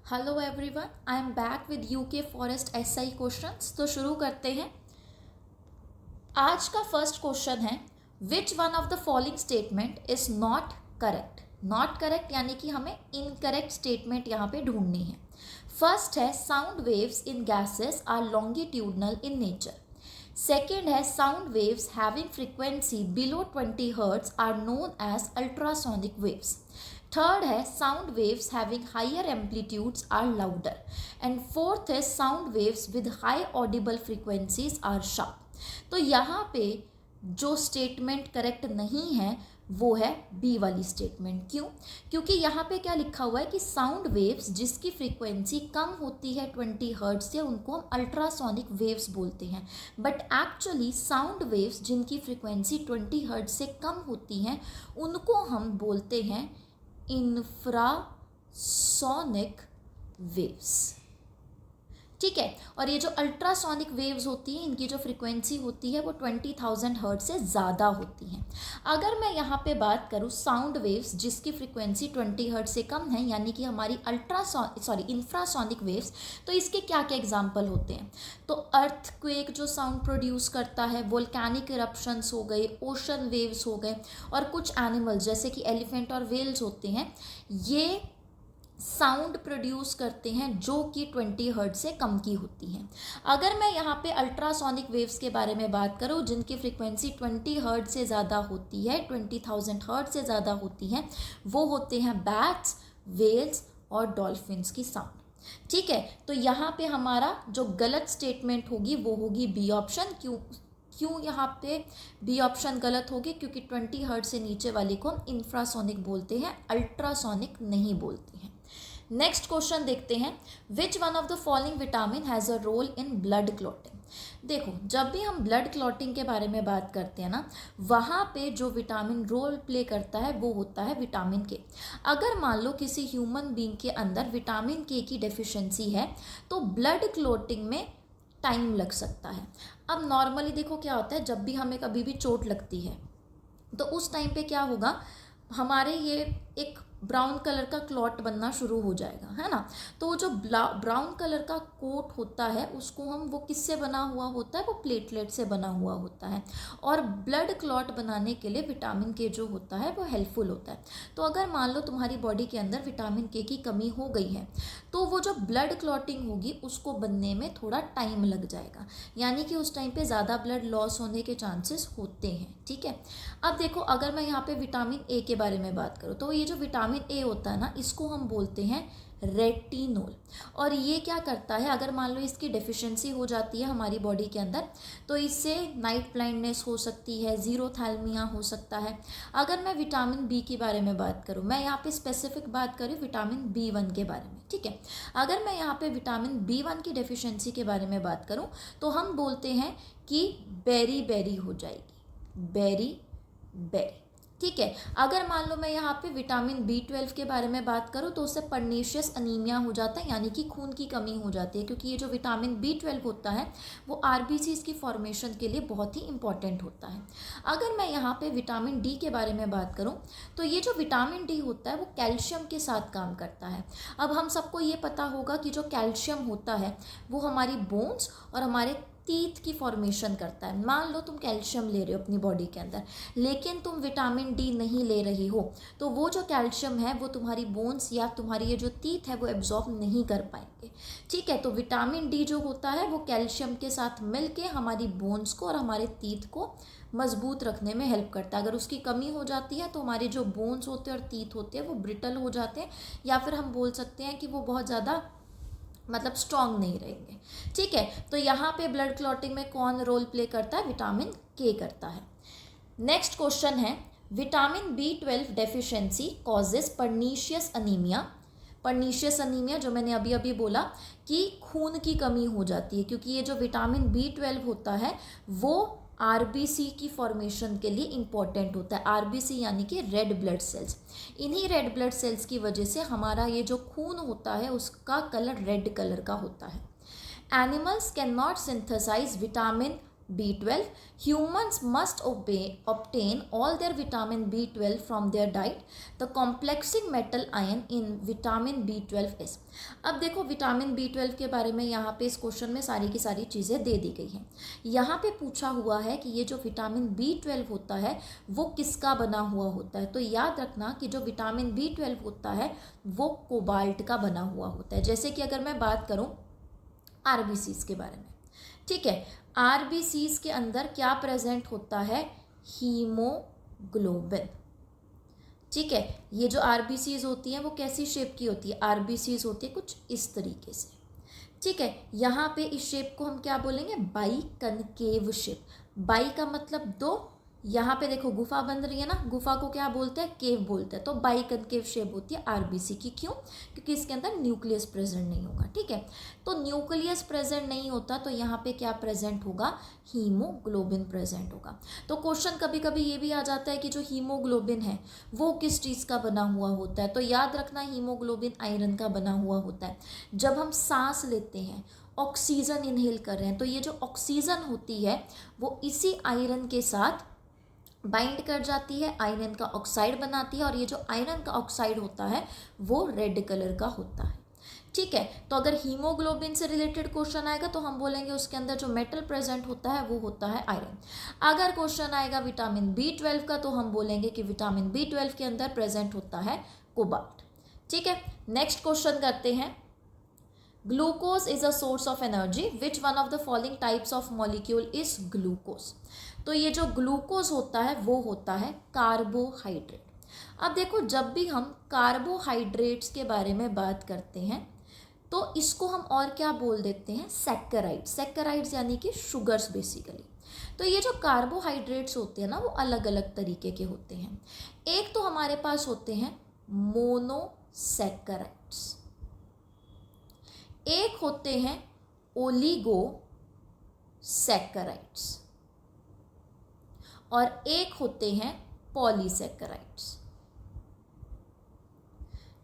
Hello everyone, I am back with UK forest SI questions. तो शुरू करते हैं। आज का फर्स्ट क्वेश्चन है, which one of the following statement is not correct. Not correct यानी कि हमें इनकरेक्ट स्टेटमेंट यहाँ पे ढूंढनी है। फर्स्ट है, sound waves in gases are longitudinal in nature. Second है, sound waves having frequency below 20 hertz are known as ultrasonic waves. Third है, sound waves having higher amplitudes are louder. And fourth है, sound waves with high audible frequencies are sharp. तो यहाँ पे जो statement correct नहीं है वो है बी वाली स्टेटमेंट। क्यों? क्योंकि यहाँ पे क्या लिखा हुआ है कि साउंड वेव्स जिसकी फ्रीक्वेंसी कम होती है 20 हर्ट्ज से उनको हम अल्ट्रासोनिक वेव्स बोलते हैं। बट एक्चुअली साउंड वेव्स जिनकी फ्रीक्वेंसी 20 हर्ट्ज से कम होती हैं उनको हम बोलते हैं इंफ्रासोनिक वेव्स। ठीक है, और ये जो अल्ट्रासोनिक वेव्स होती हैं इनकी जो फ्रीक्वेंसी होती है वो 20,000 हर्ट्ज से ज़्यादा होती हैं। अगर मैं यहाँ पे बात करूँ साउंड वेव्स जिसकी फ्रीक्वेंसी 20 हर्ट्ज से कम है यानी कि हमारी इंफ्रासोनिक वेव्स, तो इसके क्या क्या एग्जांपल होते हैं? तो अर्थक्वेक जो साउंड प्रोड्यूस करता है, वोल्केनिक इरप्शंस हो गए, ओशन वेव्स हो गए, और कुछ एनिमल्स जैसे कि एलिफेंट और वेल्स होते हैं, ये साउंड प्रोड्यूस करते हैं जो कि 20 हर्ट्ज से कम की होती हैं। अगर मैं यहाँ पे अल्ट्रासोनिक वेव्स के बारे में बात करूँ जिनकी फ्रीक्वेंसी 20 हर्ट्ज से ज़्यादा होती है, 20,000 हर्ट्ज से ज़्यादा होती हैं, वो होते हैं बैट्स, वेल्स और डॉल्फिन्स की साउंड। ठीक है, तो यहाँ पे हमारा जो गलत स्टेटमेंट होगी वो होगी बी ऑप्शन। क्यों यहाँ पे बी ऑप्शन गलत होगी? क्योंकि 20 हर्ट्ज से नीचे वाले को हम इंफ्रासोनिक बोलते हैं, अल्ट्रासोनिक नहीं बोलते हैं। नेक्स्ट क्वेश्चन देखते हैं, which one of the following vitamin has a role in blood clotting. देखो, जब भी हम ब्लड क्लॉटिंग के बारे में बात करते हैं ना, वहाँ पे जो विटामिन रोल प्ले करता है वो होता है विटामिन के। अगर मान लो किसी ह्यूमन बीइंग के अंदर विटामिन के की डेफिशिएंसी है तो ब्लड क्लॉटिंग में टाइम लग सकता है। अब नॉर्मली देखो क्या होता है, जब भी हमें कभी भी चोट लगती है तो उस टाइम पे क्या होगा, हमारे ये एक ब्राउन कलर का क्लॉट बनना शुरू हो जाएगा, है ना। तो जो ब्राउन कलर का कोट होता है उसको वो किससे बना हुआ होता है? वो प्लेटलेट से बना हुआ होता है। और ब्लड क्लॉट बनाने के लिए विटामिन के जो होता है वो हेल्पफुल होता है। तो अगर मान लो तुम्हारी बॉडी के अंदर विटामिन के की कमी हो गई है तो वो जो ब्लड क्लॉटिंग होगी उसको बनने में थोड़ा टाइम लग जाएगा, यानी कि उस टाइम पे ज़्यादा ब्लड लॉस होने के चांसेस होते हैं। ठीक है, अब देखो, अगर मैं यहाँ पे विटामिन ए के बारे में बात करूँ तो ये जो विटामिन ए होता है ना, इसको हम बोलते हैं रेटिनोल। और ये क्या करता है, अगर मान लो इसकी डेफिशिएंसी हो जाती है हमारी बॉडी के अंदर तो इससे नाइट ब्लाइंडनेस हो सकती है, जीरोथैल्मिया हो सकता है। अगर मैं विटामिन बी के बारे में बात करूँ, मैं यहाँ पे स्पेसिफिक बात करूँ विटामिन B1 के बारे में। ठीक है, अगर मैं यहाँ पे विटामिन B1 की डेफिशिएंसी के बारे में बात करूँ तो हम बोलते हैं कि बेरी बेरी हो जाएगी, बेरी बेरी। ठीक है, अगर मान लो मैं यहाँ पे विटामिन B12 के बारे में बात करूँ तो उससे परनीशियस अनीमिया हो जाता है, यानी कि खून की कमी हो जाती है, क्योंकि ये जो विटामिन B12 होता है वो RBCs की फॉर्मेशन के लिए बहुत ही इंपॉर्टेंट होता है। अगर मैं यहाँ पे विटामिन डी के बारे में बात करूँ तो ये जो विटामिन डी होता है वो कैल्शियम के साथ काम करता है। अब हम सबको ये पता होगा कि जो कैल्शियम होता है वो हमारी बोन्स और हमारे टीथ की फॉर्मेशन करता है। मान लो तुम कैल्शियम ले रहे हो अपनी बॉडी के अंदर लेकिन तुम विटामिन डी नहीं ले रही हो तो वो जो कैल्शियम है वो तुम्हारी बोन्स या तुम्हारी ये जो टीथ है वो एब्जॉर्ब नहीं कर पाएंगे। ठीक है, तो विटामिन डी जो होता है वो कैल्शियम के साथ मिलके हमारी बोन्स को और हमारे टीथ को मजबूत रखने में हेल्प करता है। अगर उसकी कमी हो जाती है तो हमारे जो बोन्स होते हैं और टीथ होते हैं वो ब्रिटल हो जाते हैं, या फिर हम बोल सकते हैं कि वो बहुत ज़्यादा स्ट्रॉन्ग नहीं रहेंगे। ठीक है, तो यहाँ पे ब्लड क्लॉटिंग में कौन रोल प्ले करता है? विटामिन के करता है। नेक्स्ट क्वेश्चन है, vitamin B12 deficiency causes pernicious anaemia. Pernicious anaemia जो मैंने अभी अभी बोला कि खून की कमी हो जाती है, क्योंकि ये जो विटामिन B12 होता है वो RBC की फॉर्मेशन के लिए इम्पॉर्टेंट होता है। RBC यानी कि रेड ब्लड सेल्स। इन्हीं रेड ब्लड सेल्स की वजह से हमारा ये जो खून होता है उसका कलर रेड कलर का होता है। Animals can not synthesise vitamin B12. Humans must obtain all their vitamin B12 from their diet. The complexing metal ion in vitamin B12 is. अब देखो विटामिन B12 के बारे में यहाँ पे इस क्वेश्चन में सारी की सारी चीज़ें दे दी गई हैं। यहाँ पे पूछा हुआ है कि ये जो विटामिन B12 होता है वो किसका बना हुआ होता है। तो याद रखना कि जो विटामिन B12 होता है वो कोबाल्ट का बना हुआ होता है। जैसे कि अगर मैं बात करूँ RBCs के बारे में, ठीक है, RBCs के अंदर क्या प्रेजेंट होता है, हीमोग्लोबिन। ठीक है, ये जो RBCs होती हैं वो कैसी शेप की होती है, RBCs होती है कुछ इस तरीके से। ठीक है, यहाँ पे इस शेप को हम क्या बोलेंगे, बाई कनकेव शेप। बाई का मतलब दो, यहाँ पे देखो गुफा बन रही है ना, गुफा को क्या बोलते हैं, केव बोलते हैं। तो बाई कनकेव शेप होती है RBC की। क्यों, क्योंकि इसके अंदर न्यूक्लियस प्रेजेंट नहीं होगा। ठीक है, तो न्यूक्लियस प्रेजेंट नहीं होता तो यहाँ पे क्या प्रेजेंट होगा, हीमोग्लोबिन प्रेजेंट होगा। तो क्वेश्चन कभी कभी ये भी आ जाता है कि जो हीमोग्लोबिन है वो किस चीज़ का बना हुआ होता है। तो याद रखना हीमोग्लोबिन आयरन का बना हुआ होता है। जब हम सांस लेते हैं, ऑक्सीजन इनहेल कर रहे हैं, तो ये जो ऑक्सीजन होती है वो इसी आयरन के साथ बाइंड कर जाती है, आयरन का ऑक्साइड बनाती है, और ये जो आयरन का ऑक्साइड होता है वो रेड कलर का होता है। ठीक है, तो अगर हीमोग्लोबिन से रिलेटेड क्वेश्चन आएगा तो हम बोलेंगे उसके अंदर जो मेटल प्रेजेंट होता है वो होता है आयरन। अगर क्वेश्चन आएगा विटामिन B12 का तो हम बोलेंगे कि विटामिन B12 के अंदर प्रेजेंट होता है कोबाल्ट। ठीक है, नेक्स्ट क्वेश्चन करते हैं। Glucose is a source of energy, which one of the following types of molecule is glucose. तो ये जो ग्लूकोज होता है वो होता है कार्बोहाइड्रेट। अब देखो जब भी हम कार्बोहाइड्रेट्स के बारे में बात करते हैं तो इसको हम और क्या बोल देते हैं, सैकराइड्स। सैकराइड्स यानी कि शुगर्स बेसिकली। तो ये जो कार्बोहाइड्रेट्स होते हैं ना वो अलग अलग तरीके के होते हैं। एक तो हमारे पास होते हैं मोनोसैकराइड्स, एक होते हैं ओलिगोसैकराइड्स, और एक होते हैं पॉलीसैकराइड्स।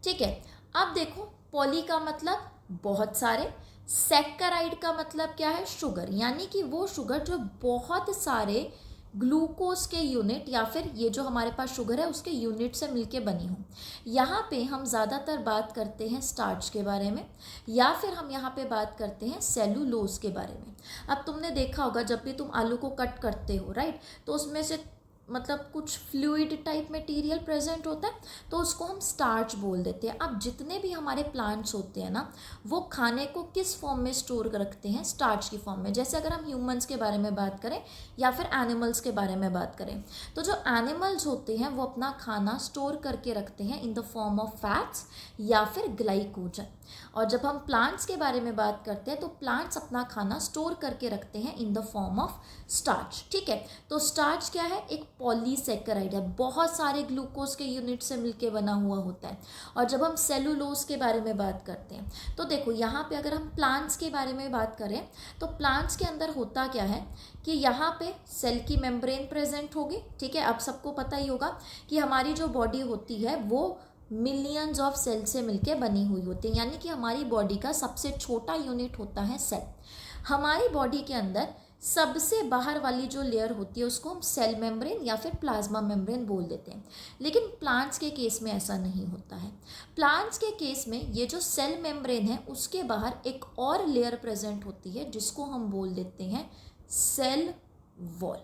ठीक है, अब देखो पॉली का मतलब बहुत सारे, सैकराइड का मतलब क्या है, शुगर, यानी कि वो शुगर जो बहुत सारे ग्लूकोज के यूनिट या फिर ये जो हमारे पास शुगर है उसके यूनिट से मिलके बनी हो। यहाँ पे हम ज़्यादातर बात करते हैं स्टार्च के बारे में, या फिर हम यहाँ पे बात करते हैं सेलुलोज के बारे में। अब तुमने देखा होगा जब भी तुम आलू को कट करते हो, राइट, तो उसमें से मतलब कुछ फ्लूइड टाइप मटेरियल प्रेजेंट होता है, तो उसको हम स्टार्च बोल देते हैं। अब जितने भी हमारे प्लांट्स होते हैं ना वो खाने को किस फॉर्म में स्टोर रखते हैं, स्टार्च की फॉर्म में। जैसे अगर हम ह्यूमंस के बारे में बात करें या फिर एनिमल्स के बारे में बात करें, तो जो एनिमल्स होते हैं वो अपना खाना स्टोर करके रखते हैं in the form of fats या फिर ग्लाइकोजन। और जब हम प्लांट्स के बारे में बात करते हैं तो प्लांट्स अपना खाना स्टोर करके रखते हैं in the form of starch. ठीक है, तो स्टार्च क्या है, एक पॉलीसैकेराइड है, बहुत सारे ग्लूकोज के यूनिट से मिलके बना हुआ होता है। और जब हम सेलुलोज के बारे में बात करते हैं तो देखो यहाँ पे अगर हम प्लांट्स के बारे में बात करें तो प्लांट्स के अंदर होता क्या है कि यहाँ पे सेल की मेम्ब्रेन प्रेजेंट होगी। ठीक है, अब सबको पता ही होगा कि हमारी जो बॉडी होती है वो मिलियंस ऑफ सेल से मिलके बनी हुई होती है, यानी कि हमारी बॉडी का सबसे छोटा यूनिट होता है सेल। हमारी बॉडी के अंदर सबसे बाहर वाली जो लेयर होती है उसको हम सेल मेम्ब्रेन या फिर प्लाज्मा मेम्ब्रेन बोल देते हैं। लेकिन प्लांट्स के केस में ऐसा नहीं होता है। प्लांट्स के केस में ये जो सेल मेम्ब्रेन है उसके बाहर एक और लेयर प्रेजेंट होती है जिसको हम बोल देते हैं सेल वॉल।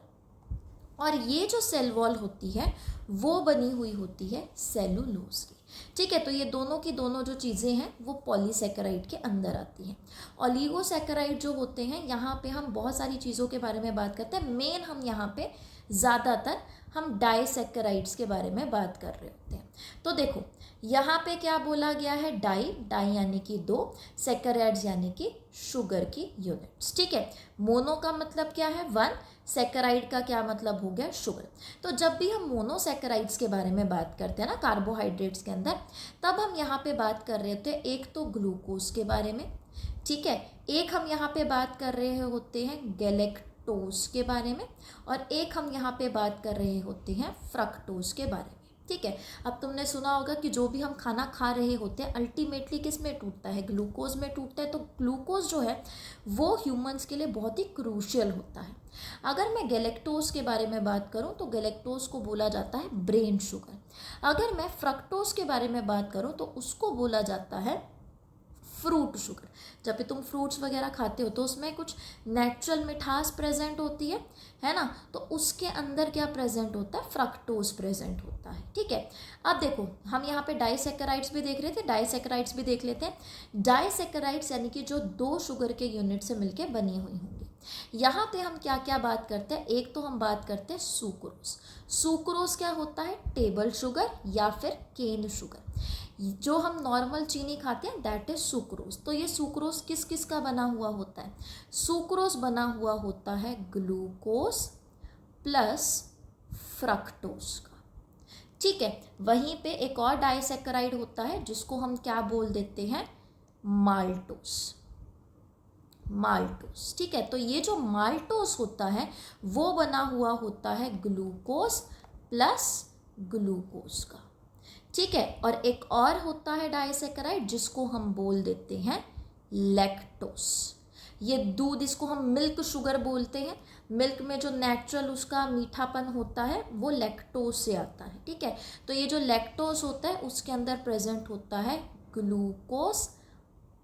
और ये जो सेल वॉल होती है वो बनी हुई होती है सेलुलोज की। ठीक है, तो ये दोनों की दोनों जो चीज़ें हैं वो पॉलीसैकेराइड के अंदर आती हैं। ओलिगोसैकेराइड जो होते हैं यहाँ पे हम बहुत सारी चीज़ों के बारे में बात करते हैं। मेन हम यहाँ पे ज़्यादातर हम डाइसैकेराइड्स के बारे में बात कर रहे होते हैं। तो देखो यहाँ पे क्या बोला गया है, डाई, डाई यानी कि दो, सैकेराइड्स यानी कि शुगर की यूनिट्स। ठीक है, मोनो का मतलब क्या है, वन, सैकेराइड का क्या मतलब हो गया, शुगर। तो जब भी हम मोनोसैकेराइड्स के बारे में बात करते हैं ना कार्बोहाइड्रेट्स के अंदर, तब हम यहाँ पे बात कर रहे होते हैं एक तो ग्लूकोज के बारे में, ठीक है, एक हम यहाँ पे बात कर रहे होते हैं गैलेक्टोज के बारे में, और एक हम यहाँ पे बात कर रहे होते हैं फ्रक्टोज के बारे में। ठीक है। अब तुमने सुना होगा कि जो भी हम खाना खा रहे होते हैं अल्टीमेटली किस में टूटता है, ग्लूकोज में टूटता है। तो ग्लूकोज जो है वो ह्यूमंस के लिए बहुत ही क्रूशियल होता है। अगर मैं गैलेक्टोज के बारे में बात करूं तो गैलेक्टोज को बोला जाता है ब्रेन शुगर। अगर मैं फ्रक्टोज के बारे में बात करूं तो उसको बोला जाता है फ्रूट शुगर। जब भी तुम फ्रूट्स वगैरह खाते हो तो उसमें कुछ नेचुरल मिठास प्रेजेंट होती है ना, तो उसके अंदर क्या प्रेजेंट होता है, फ्रक्टोज प्रेजेंट होता है। ठीक है। अब देखो हम यहाँ पे डाइसैकेराइड्स भी देख रहे थे, डाइसैकेराइड्स भी देख लेते हैं। डाइसैकेराइड्स यानी कि जो 2 शुगर के यूनिट से मिलके बनी हुई होंगी। यहाँ पे हम क्या क्या बात करते हैं, एक तो हम बात करते हैं सुक्रोज। सुक्रोज क्या होता है, टेबल शुगर या फिर केन शुगर। जो हम नॉर्मल चीनी खाते हैं दैट इज सुक्रोज। तो ये सुक्रोज किस किस का बना हुआ होता है, सुक्रोज बना हुआ होता है ग्लूकोज प्लस फ्रक्टोज का। ठीक है। वहीं पे एक और डाइसैकेराइड होता है जिसको हम क्या बोल देते हैं, माल्टोज। माल्टोज। ठीक है। तो ये जो माल्टोज होता है वो बना हुआ होता है ग्लूकोज प्लस ग्लूकोज का। ठीक है। और एक और होता है डाइसैकेराइड जिसको हम बोल देते हैं लैक्टोज। ये दूध, इसको हम मिल्क शुगर बोलते हैं। मिल्क में जो नेचुरल उसका मीठापन होता है वो लैक्टोज से आता है। ठीक है। तो ये जो लैक्टोज होता है उसके अंदर प्रेजेंट होता है ग्लूकोज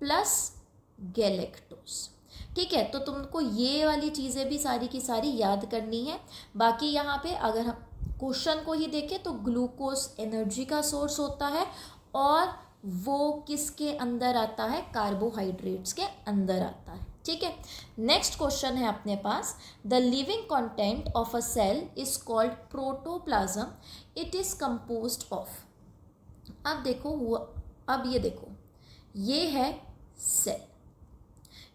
प्लस गैलेक्टोज। ठीक है। तो तुमको ये वाली चीज़ें भी सारी की सारी याद करनी है। बाकी यहाँ पे अगर हम क्वेश्चन को ही देखें तो ग्लूकोज एनर्जी का सोर्स होता है और वो किसके अंदर आता है, कार्बोहाइड्रेट्स के अंदर आता है। ठीक है। नेक्स्ट क्वेश्चन है अपने पास, the living content of a cell is called protoplasm, it is composed of. अब देखो हुआ, अब ये देखो ये है सेल।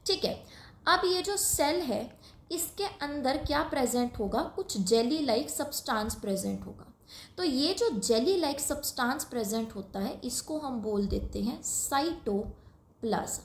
ठीक है। अब ये जो सेल है इसके अंदर क्या प्रेजेंट होगा, कुछ जेली लाइक सब्सटेंस प्रेजेंट होगा। तो ये जो जेली लाइक सब्सटेंस प्रेजेंट होता है इसको हम बोल देते हैं साइटोप्लाज्म।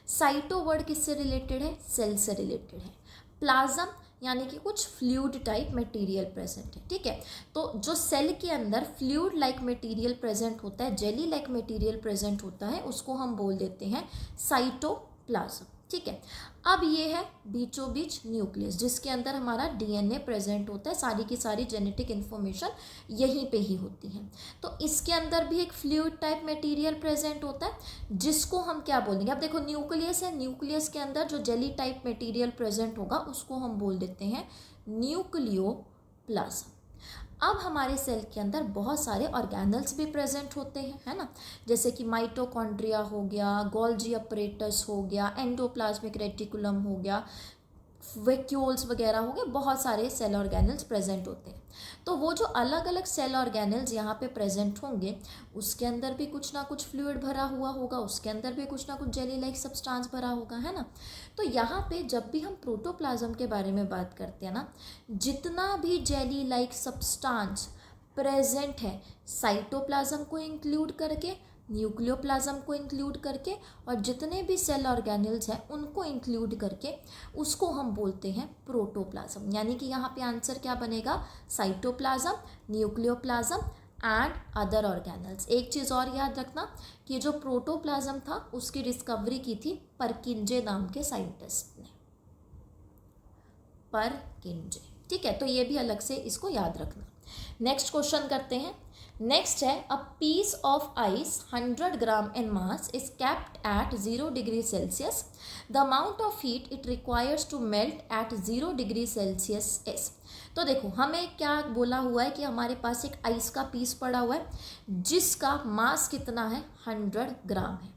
साइटो वर्ड किससे रिलेटेड है, सेल से रिलेटेड है। प्लाज्म यानी कि कुछ फ्लूइड टाइप मटेरियल प्रेजेंट है। ठीक है। तो जो सेल के अंदर फ्लूइड लाइक मटेरियल प्रेजेंट होता है, जेली लाइक मटेरियल प्रेजेंट होता है, उसको हम बोल देते हैं साइटोप्लाज्म। ठीक है। अब ये है बीचों बीच न्यूक्लियस जिसके अंदर हमारा डीएनए प्रेजेंट होता है, सारी की सारी जेनेटिक इन्फॉर्मेशन यहीं पे ही होती है। तो इसके अंदर भी एक फ्लूइड टाइप मटेरियल प्रेजेंट होता है जिसको हम क्या बोलेंगे, अब देखो न्यूक्लियस है, न्यूक्लियस के अंदर जो जेली टाइप मटेरियल प्रेजेंट होगा उसको हम बोल देते हैं न्यूक्लियोप्लाज्म। अब हमारे सेल के अंदर बहुत सारे ऑर्गेनल्स भी प्रेजेंट होते हैं, है ना, जैसे कि माइटोकॉन्ड्रिया हो गया, गोल्जी अपरेटस हो गया, एंडोप्लाज्मिक रेटिकुलम हो गया, वैक्यूल्स वगैरह हो गए, बहुत सारे सेल ऑर्गेनल्स प्रेजेंट होते हैं। तो वो जो अलग अलग सेल ऑर्गेनल्स यहाँ पे प्रेजेंट होंगे उसके अंदर भी कुछ ना कुछ फ्लूइड भरा हुआ होगा, उसके अंदर भी कुछ ना कुछ जेली लाइक सब्सटेंस भरा होगा, है ना। तो यहाँ पे जब भी हम प्रोटोप्लाज्म के बारे में बात करते हैं ना, जितना भी जेली लाइक सब्सटेंस प्रेजेंट है साइटोप्लाज्म को इंक्लूड करके, न्यूक्लियोप्लाज्म को इंक्लूड करके, और जितने भी सेल ऑर्गेनल्स हैं उनको इंक्लूड करके उसको हम बोलते हैं प्रोटोप्लाज्म। यानी कि यहाँ पे आंसर क्या बनेगा, cytoplasm, nucleoplasm and other organelles. एक चीज़ और याद रखना कि जो प्रोटोप्लाज्म था उसकी डिस्कवरी की थी परकिंजे नाम के साइंटिस्ट ने, परकिंजे। ठीक है। तो ये भी अलग से इसको याद रखना। नेक्स्ट क्वेश्चन करते हैं। नेक्स्ट है, a piece of ice 100 gram in mass is kept at 0 degree Celsius, the amount of heat it requires to melt at 0 degree Celsius is. तो देखो हमें क्या बोला हुआ है कि हमारे पास एक आइस का पीस पड़ा हुआ है जिसका मास कितना है, 100 ग्राम है।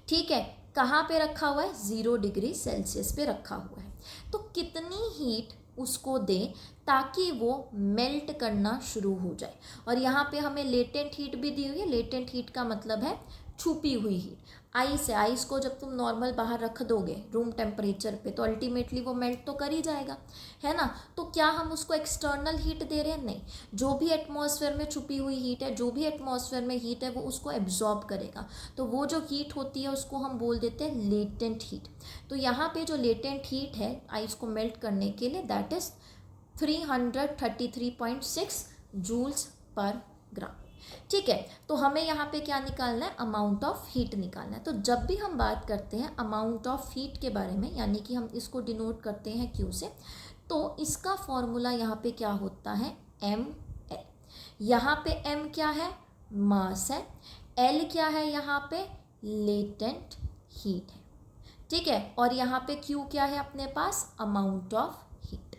ठीक है। कहाँ पे रखा हुआ है, 0 डिग्री सेल्सियस पे रखा हुआ है। तो कितनी हीट उसको दें ताकि वो मेल्ट करना शुरू हो जाए। और यहाँ पे हमें लेटेंट हीट भी दी हुई है। लेटेंट हीट का मतलब है छुपी हुई हीट। आइस है, आइस को जब तुम नॉर्मल बाहर रख दोगे रूम टेम्परेचर पे तो अल्टीमेटली वो मेल्ट तो कर ही जाएगा, है ना। तो क्या हम उसको एक्सटर्नल हीट दे रहे हैं, नहीं। जो भी एटमॉस्फेयर में छुपी हुई हीट है, जो भी एटमॉस्फेयर में हीट है वो उसको एब्जॉर्ब करेगा। तो वो जो हीट होती है उसको हम बोल देते हैं लेटेंट हीट। तो यहाँ पे जो लेटेंट हीट है आइस को मेल्ट करने के लिए दैट इज 333.6 जूल्स पर ग्राम। ठीक है, तो हमें यहाँ पे क्या निकालना है, अमाउंट ऑफ हीट निकालना है। तो जब भी हम बात करते हैं अमाउंट ऑफ हीट के बारे में, यानी कि हम इसको डिनोट करते हैं क्यू से, तो इसका फॉर्मूला यहाँ पे क्या होता है, एम एल। यहाँ पे एम क्या है, मास है, एल क्या है, यहाँ पे लेटेंट हीट है। ठीक है, और यहाँ पे क्यू क्या है अपने पास, अमाउंट ऑफ हीट।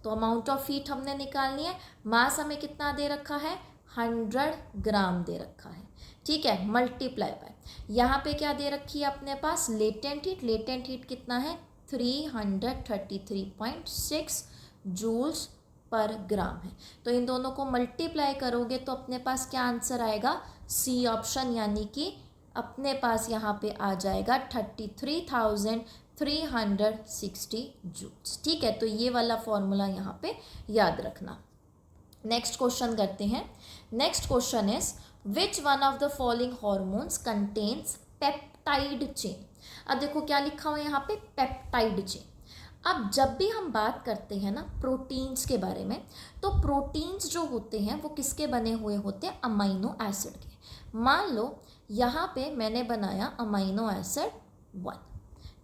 तो अमाउंट ऑफ हीट हमने निकालनी है। मास हमें कितना दे रखा है, 100 ग्राम दे रखा है। ठीक है, मल्टीप्लाई बाय यहाँ पे क्या दे रखी है अपने पास, लेटेंट हीट। लेटेंट हीट कितना है, 333.6 जूल्स पर ग्राम है। तो इन दोनों को मल्टीप्लाई करोगे तो अपने पास क्या आंसर आएगा, सी ऑप्शन, यानी कि अपने पास यहाँ पे आ जाएगा 33,360 जूल्स। ठीक है, तो ये वाला फॉर्मूला यहाँ पे याद रखना। नेक्स्ट क्वेश्चन करते हैं। Next question is which one of the following hormones contains peptide chain. अब देखो क्या लिखा हुआ है यहाँ पे, पेप्टाइड चेन। अब जब भी हम बात करते हैं ना प्रोटीन्स के बारे में, तो प्रोटीन्स जो होते हैं वो किसके बने हुए होते हैं, अमाइनो एसिड के। मान लो यहाँ पे मैंने बनाया अमाइनो एसिड 1,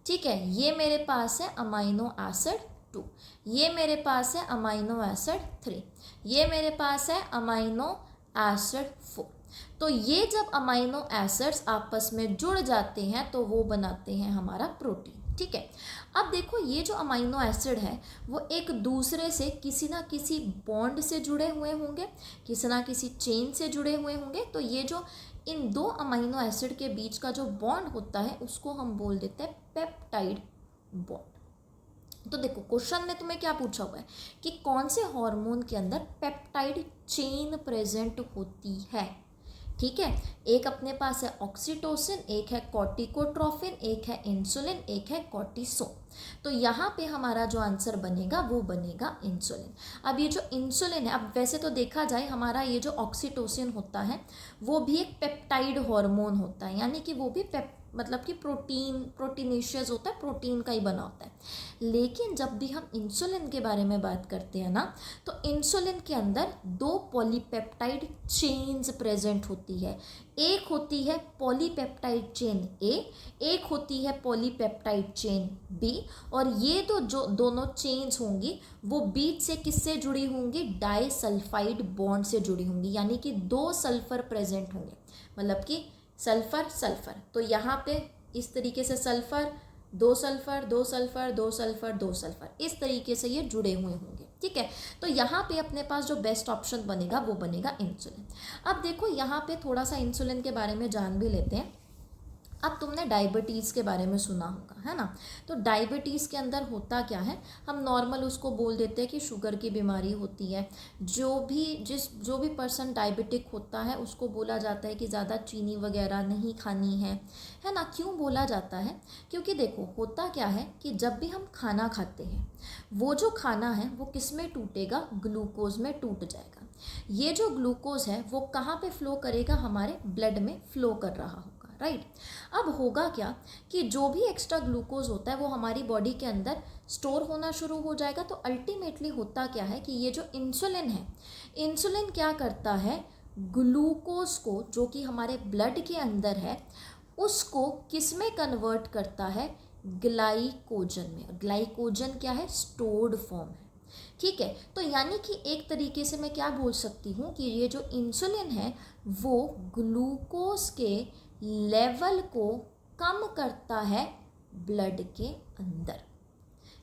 ठीक है, ये मेरे पास है अमाइनो एसिड 2, ये मेरे पास है अमाइनो एसिड 3, ये मेरे पास है अमाइनो एसिड 4। तो ये जब अमाइनो एसिड्स आपस में जुड़ जाते हैं तो वो बनाते हैं हमारा प्रोटीन। ठीक है, अब देखो ये जो अमाइनो एसिड है वो एक दूसरे से किसी ना किसी बॉन्ड से जुड़े हुए होंगे, किसी ना किसी चेन से जुड़े हुए होंगे। तो ये जो इन दो अमाइनो एसिड के बीच का जो बॉन्ड होता है उसको हम बोल देते हैं पेप्टाइड बॉन्ड। तो देखो क्वेश्चन में तुम्हें क्या पूछा हुआ है कि कौन से हार्मोन के अंदर पेप्टाइड चेन प्रेजेंट होती है। ठीक है, एक अपने पास है ऑक्सीटोसिन, एक है कॉर्टिकोट्रोफिन, एक है इंसुलिन, एक है कॉर्टिसोल। तो यहाँ पे हमारा जो आंसर बनेगा वो बनेगा इंसुलिन। अब ये जो इंसुलिन है, अब वैसे तो देखा जाए हमारा ये जो ऑक्सीटोसिन होता है वो भी एक पेप्टाइड हार्मोन होता है, यानी कि वो भी मतलब कि प्रोटीनेशियस होता है, प्रोटीन का ही बना होता है। लेकिन जब भी हम इंसुलिन के बारे में बात करते हैं ना, तो इंसुलिन के अंदर 2 पॉलीपेप्टाइड चेन्स प्रेजेंट होती है। एक होती है पॉलीपेप्टाइड चेन ए, एक होती है पॉलीपेप्टाइड चेन बी। और ये तो जो दोनों चेन्स होंगी वो बीच से किससे जुड़ी होंगी, डाइसल्फाइड बॉन्ड से जुड़ी होंगी, यानी कि 2 सल्फर प्रेजेंट होंगे, मतलब कि सल्फर सल्फर। तो यहाँ पे इस तरीके से sulphur, 2 sulphur, 2 sulphur, 2 sulphur, 2 sulphur, इस तरीके से ये जुड़े हुए होंगे। ठीक है, तो यहाँ पे अपने पास जो बेस्ट ऑप्शन बनेगा वो बनेगा इंसुलिन। अब देखो यहाँ पे थोड़ा सा इंसुलिन के बारे में जान भी लेते हैं। अब तुमने डायबिटीज़ के बारे में सुना होगा, है ना। तो डायबिटीज़ के अंदर होता क्या है, हम नॉर्मल उसको बोल देते हैं कि शुगर की बीमारी होती है। जो भी पर्सन डायबिटिक होता है उसको बोला जाता है कि ज़्यादा चीनी वगैरह नहीं खानी है ना। क्यों बोला जाता है, क्योंकि देखो होता क्या है कि जब भी हम खाना खाते हैं वो जो खाना है वो किस में टूटेगा, ग्लूकोज में टूट जाएगा। ये जो ग्लूकोज है वो कहाँ पे फ्लो करेगा, हमारे ब्लड में फ्लो कर रहा होगा, राइट। अब होगा क्या कि जो भी एक्स्ट्रा ग्लूकोज होता है वो हमारी बॉडी के अंदर स्टोर होना शुरू हो जाएगा। तो अल्टीमेटली होता क्या है कि ये जो इंसुलिन है, इंसुलिन क्या करता है, ग्लूकोज को जो कि हमारे ब्लड के अंदर है उसको किस में कन्वर्ट करता है, ग्लाइकोजन में। ग्लाइकोजन क्या है, स्टोर्ड फॉर्म है। ठीक है, तो यानी कि एक तरीके से मैं क्या बोल सकती हूँ कि ये जो इंसुलिन है वो ग्लूकोज के लेवल को कम करता है ब्लड के अंदर।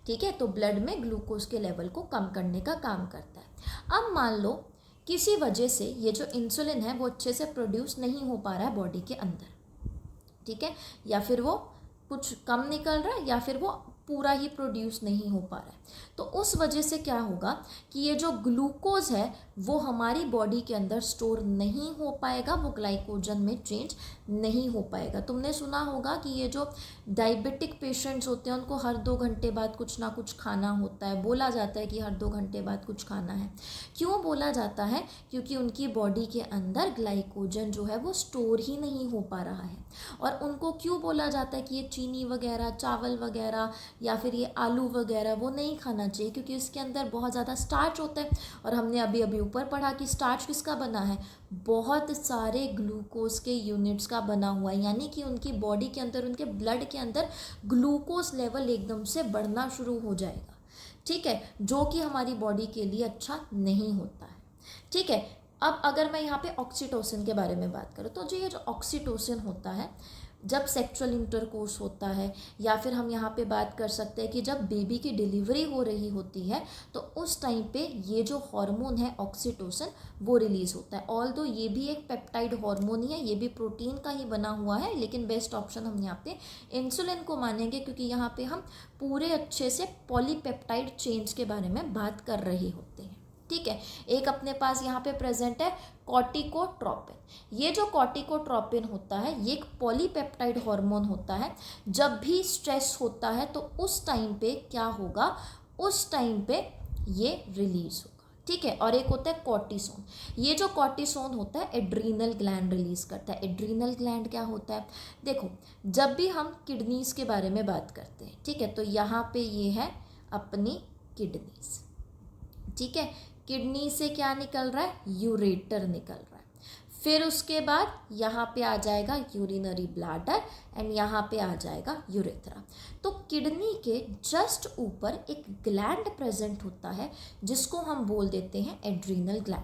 ठीक है, तो ब्लड में ग्लूकोज के लेवल को कम करने का काम करता है। अब मान लो किसी वजह से ये जो इंसुलिन है वो अच्छे से प्रोड्यूस नहीं हो पा रहा है बॉडी के अंदर, ठीक है, या फिर वो कुछ कम निकल रहा है या फिर वो पूरा ही प्रोड्यूस नहीं हो पा रहा है। तो उस वजह से क्या होगा कि ये जो ग्लूकोज है वो हमारी बॉडी के अंदर स्टोर नहीं हो पाएगा, वो ग्लाइकोजन में चेंज नहीं हो पाएगा। तुमने सुना होगा कि ये जो डायबिटिक पेशेंट्स होते हैं उनको हर 2 घंटे बाद कुछ ना कुछ खाना होता है। बोला जाता है कि हर 2 घंटे बाद कुछ खाना है। क्यों बोला जाता है, क्योंकि उनकी बॉडी के अंदर ग्लाइकोजन जो है वो स्टोर ही नहीं हो पा रहा है। और उनको क्यों बोला जाता है कि ये चीनी वगैरह, चावल वगैरह या फिर ये आलू वगैरह वो नहीं खाना चाहिए, क्योंकि इसके अंदर बहुत ज़्यादा स्टार्च होता है। और हमने अभी अभी ऊपर पढ़ा कि स्टार्च किसका बना है, बहुत सारे ग्लूकोज के यूनिट्स का बना हुआ है, यानी कि उनकी बॉडी के अंदर, उनके ब्लड के अंदर ग्लूकोज लेवल एकदम से बढ़ना शुरू हो जाएगा, ठीक है, जो कि हमारी बॉडी के लिए अच्छा नहीं होता है, ठीक है। अब अगर मैं यहाँ पे ऑक्सीटोसिन के बारे में बात करूँ, तो जो ये जो ऑक्सीटोसिन होता है जब सेक्सुअल इंटरकोर्स होता है, या फिर हम यहाँ पे बात कर सकते हैं कि जब बेबी की डिलीवरी हो रही होती है, तो उस टाइम पे ये जो हार्मोन है ऑक्सीटोसिन वो रिलीज़ होता है। ऑल्दो ये भी एक पेप्टाइड हार्मोन ही है, ये भी प्रोटीन का ही बना हुआ है, लेकिन बेस्ट ऑप्शन हम यहाँ पे इंसुलिन को मानेंगे, क्योंकि यहाँ पे हम पूरे अच्छे से पॉलीपेप्टाइड चेन्स के बारे में बात कर रहे होते हैं, ठीक है। एक अपने पास यहाँ पे प्रेजेंट है कॉर्टिकोट्रोपिन। ये जो कॉर्टिकोट्रोपिन होता है ये एक पॉलीपेप्टाइड हार्मोन होता है। जब भी स्ट्रेस होता है तो उस टाइम पे क्या होगा, उस टाइम पे ये रिलीज होगा, ठीक है। और एक होता है कॉर्टिसोन। ये जो कॉर्टिसोन होता है एड्रीनल ग्लैंड रिलीज करता है। एड्रीनल ग्लैंड क्या होता है, देखो जब भी हम किडनीज के बारे में बात करते हैं, ठीक है, तो यहाँ पे ये है अपनी किडनीज, ठीक है। किडनी से क्या निकल रहा है, यूरेटर निकल रहा है। फिर उसके बाद यहाँ पे आ जाएगा यूरिनरी ब्लैडर एंड यहाँ पे आ जाएगा यूरेथ्रा। तो किडनी के जस्ट ऊपर एक ग्लैंड प्रेजेंट होता है जिसको हम बोल देते हैं एड्रीनल ग्लैंड,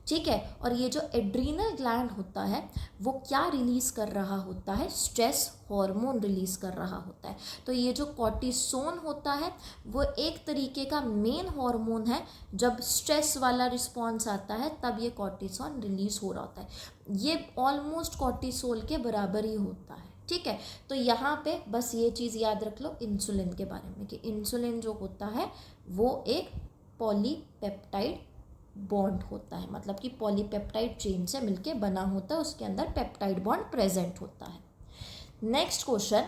ठीक है। और ये जो एड्रीनल ग्लैंड होता है वो क्या रिलीज़ कर रहा होता है, स्ट्रेस हार्मोन रिलीज़ कर रहा होता है। तो ये जो कॉर्टिसोन होता है वो एक तरीके का मेन हार्मोन है। जब स्ट्रेस वाला रिस्पॉन्स आता है तब ये कॉर्टिसोन रिलीज़ हो रहा होता है। ये ऑलमोस्ट कॉर्टिसोल के बराबर ही होता है, ठीक है। तो यहाँ पे बस ये चीज़ याद रख लो इंसुलिन के बारे में कि इंसुलिन जो होता है वो एक पॉलीपेप्टाइड बॉन्ड होता है, मतलब कि पॉलीपेप्टाइड चेन से मिलके बना होता है, उसके अंदर पेप्टाइड बॉन्ड प्रेजेंट होता है। Next question,